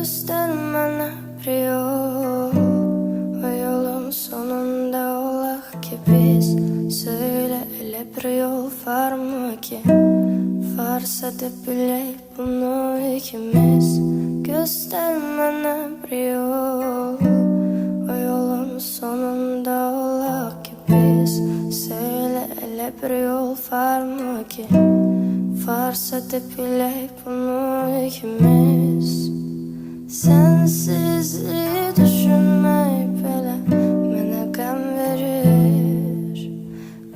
göstermene bir yol. O yolun sonunda olaq ki biz. Söyle elə bir yol var mı ki? Varsa da bilek bunu ikimiz. Göstermene bir yol. O yolun sonunda olaq ki biz. Söyle elə bir yol var mı ki? Varsa da bilek bunu ikimiz. Sensizliği düşünmeyip belə mənə qəm verir.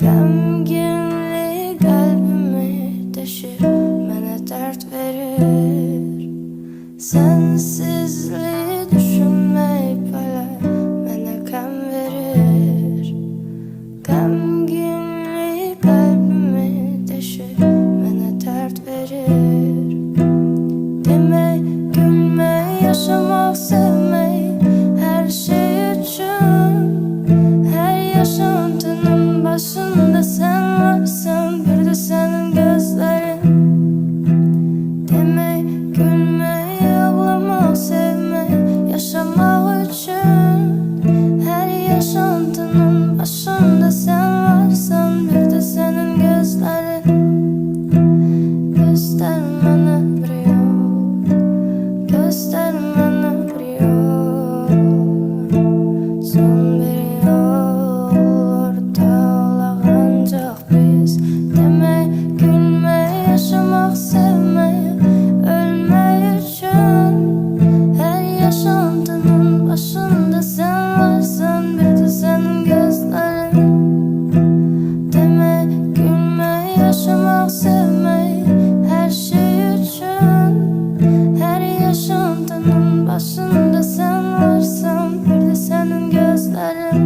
Qəmginliyi qəlbimi deşir, mənə dərd verir. Sensizliği düşünmeyip belə mənə qəm verir. Qəmginliyi qəlbimi deşir, mənə dərd verir. Demək, gülmək, yaşamaq, sevmək, hər şey üçün. Hər yaşantının başında sen varsan, bir de senin gözlerin. Demək, gülmək, ağlamaq, sevmək, yaşamaq üçün. Hər yaşantının başında sen varsan, bir de senin gözlerin. Göstermene bir yol, göstermene bir yol. Son bir yol, orta olaq ancaq biz. Demək, gülmək, yaşamaq, sevmək, ölmək üçün. Hər yaşantının başında sen varsan, bir de senin gözlerin. Demək, gülmək, yaşamaq, sevmək, her şey üçün. Her yaşantının başında sen varsan, bir de senin gözlerin.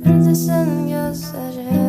Bir de senin gözlerin.